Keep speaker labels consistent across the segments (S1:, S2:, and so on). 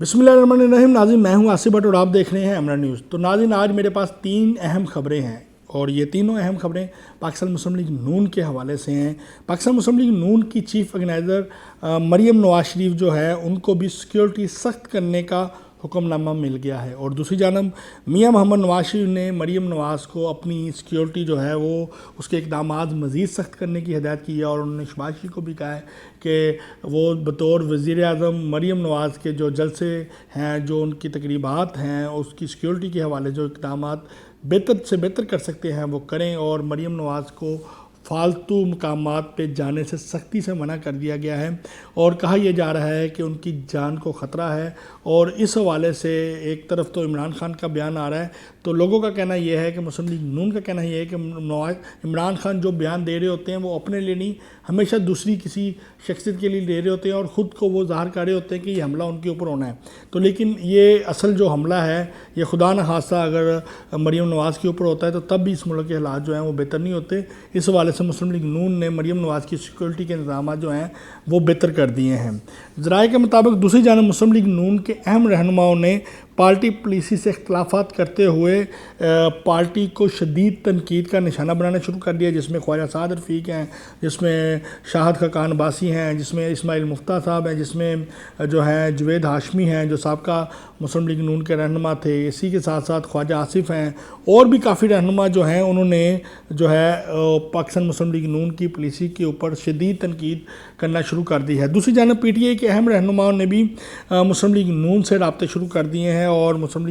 S1: बिस्मिल्लाहिर्रहमानिर्रहीम। नाज़रीन, मैं हूं आसिफ भट्ट और आप देख रहे हैं एमरा न्यूज़। तो नाज़रीन, आज मेरे पास 3 अहम खबरें हैं और ये तीनों अहम खबरें पाकिस्तान मुस्लिम लीग नून के हवाले से हैं। पाकिस्तान मुस्लिम लीग नून की चीफ ऑर्गेनाइज़र मरियम नवाज शरीफ जो है, उनको भी सिक्योरिटी सख्त करने का हुक्मनामा मिल गया है और दूसरी जानब मियां मोहम्मद नवाज शरीफ ने मरियम नवाज़ को अपनी सिक्योरिटी जो है वो उसके इक़दामात मज़ीद सख्त करने की हिदायत की है और उन्होंने शहबाज शरीफ को भी कहा है कि वो बतौर वज़ीर आज़म मरियम नवाज़ के जो जलसे हैं, जो उनकी तकरीबात हैं, उसकी सिक्योरिटी के हवाले जो इक़दामात बेहतर से बेहतर कर सकते हैं वो करें और मरियम नवाज़ को फालतू मकामात पे जाने से सख्ती से मना कर दिया गया है और कहा यह जा रहा है कि उनकी जान को ख़तरा है। और इस हवाले से एक तरफ तो इमरान खान का बयान आ रहा है, तो लोगों का कहना यह है कि मुस्लिम लीग नून का कहना यह है कि इमरान खान जो बयान दे रहे होते हैं वो अपने लिए नहीं, हमेशा दूसरी किसी शख्सियत के लिए दे रहे होते हैं और ख़ुद को वो ज़ाहिर कर रहे होते हैं कि ये हमला उनके ऊपर होना है। तो लेकिन ये असल जो हमला है ये खुदा न खास्ता अगर मरियम नवाज़ के ऊपर होता है तो तब भी इस मुल्क के हालात जो हैं वो बेहतर नहीं होते। इस हवाले से मुस्लिम लीग नून ने मरियम नवाज़ की सिक्योरिटी के इंतजाम जो हैं वो बेहतर कर दिए हैं। ज़राए के मुताबिक दूसरी जानब मुस्लिम लीग नून के अहम रहनुमाओं ने पार्टी पॉलिसी से इख्तलाफात करते हुए पार्टी को शदीद तनकीद का निशाना बनाना शुरू कर दिया, जिसमें ख्वाजा साद रफ़ीक हैं, जिसमें शाहद खकान बासी हैं, जिसमें इस्माइल मुफ्ता साहब हैं, जिसमें जो है जवेद हाशमी हैं जो साबका मुस्लिम लीग नून के रहनुमा थे। इसी के साथ साथ ख्वाजा आसिफ हैं और भी काफ़ी रहनुमा जो हैं उन्होंने जो है पाकिस्तान मुस्लिम लीग नून की पॉलिसी के ऊपर शदीद तनकीद करना शुरू कर दी है। दूसरी जानब PTI के अहम रहनुमाओं ने भी मुस्लिम लीग नून से रब्ते शुरू कर दिए हैं और मुस्लिम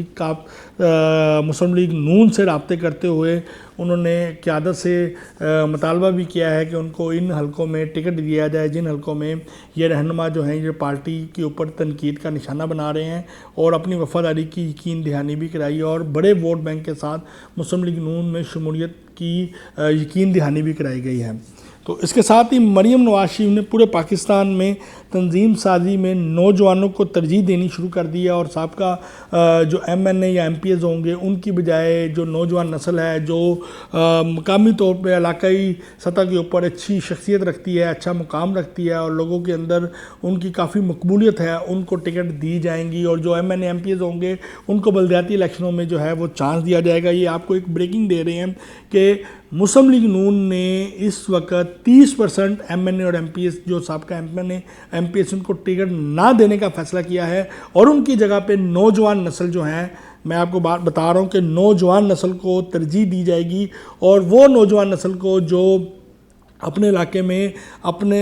S1: लीग नून से रब्ते करते हुए उन्होंने क़यादत से मुतालबा भी किया है कि उनको इन हलकों में टिकट दिया जाए जिन हलकों में ये रहनुमा जो हैं ये पार्टी के ऊपर तनकीद का निशाना बना रहे हैं और अपनी वफादारी की यकीन दहानी भी कराई और बड़े वोट बैंक के साथ मुस्लिम लीग नून में शमूलियत की यकीन दहानी भी कराई गई है। तो इसके साथ ही मरियम नवाज शरीफ ने पूरे पाकिस्तान में तंजीम साजी में नौजवानों को तरजीह देनी शुरू कर दी है और साबका जो MNA या MPs होंगे उनकी बजाय जो नौजवान नस्ल है जो मकामी तौर पे इलाकाई सतह के ऊपर अच्छी शख्सियत रखती है, अच्छा मुकाम रखती है और लोगों के अंदर उनकी काफ़ी मकबूलियत है, उनको टिकट दी जाएंगी और जो MNA MPs होंगे उनको बलदियाती इलेक्शनों में जो है वो चांस दिया जाएगा। ये आपको एक ब्रेकिंग दे रहे हैं कि मुस्लिम लीग नून ने इस वक्त 30% MNA और MPs जो साबका MNA MPs उनको टिकट ना देने का फ़ैसला किया है और उनकी जगह पे नौजवान नस्ल जो हैं, मैं आपको बात बता रहा हूँ कि नौजवान नस्ल को तरजीह दी जाएगी और वो नौजवान नस्ल को जो अपने इलाके में अपने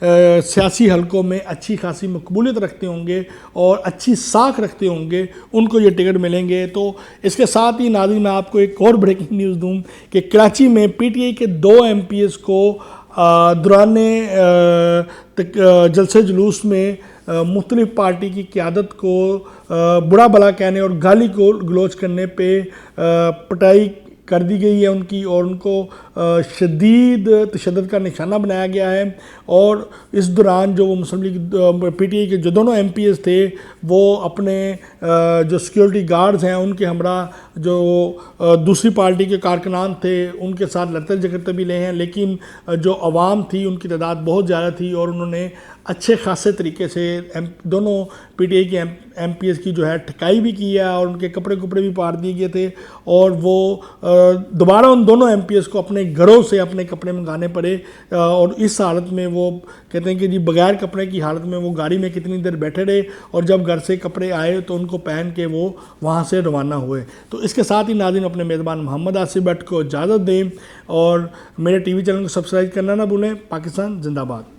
S1: सियासी हलकों में अच्छी खासी मकबूलियत रखते होंगे और अच्छी साख रखते होंगे उनको ये टिकट मिलेंगे। तो इसके साथ ही नाज़रीन, मैं आपको एक और ब्रेकिंग न्यूज़ दूं कि कराची में PTI के 2 MPs को दौरान जलसे जुलूस में मुख्तलिफ पार्टी की क़यादत को बुरा भला कहने और गाली को गलोच करने पे पिटाई कर दी गई है उनकी और उनको शदीद तशद्दुद का निशाना बनाया गया है। और इस दौरान जो वो मुस्लिम लीग PTI के जो दोनों MPs थे वो अपने जो सिक्योरिटी गार्ड्स हैं उनके हमरा जो दूसरी पार्टी के कारकुनान थे उनके साथ लड़ते झगड़ते भी ले हैं, लेकिन जो अवाम थी उनकी तादाद बहुत ज़्यादा थी और उन्होंने अच्छे खासे तरीके से दोनों PTI के MPs की जो है ठकाई भी की है और उनके कपड़े भी पाड़ दिए गए थे और वो दोबारा उन दोनों MPs को अपने घरों से अपने कपड़े मंगाने पड़े और इस हालत में वो कहते हैं कि जी बगैर कपड़े की हालत में वो गाड़ी में कितनी देर बैठे रहे और जब घर से कपड़े आए तो उनको पहन के वो वहाँ से रवाना हुए। तो इसके साथ ही नाज़रीन, अपने मेज़बान मोहम्मद आसिफ भट्ट को इजाज़त दें और मेरे TV चैनल को सब्सक्राइब करना ना भूलें। पाकिस्तान जिंदाबाद।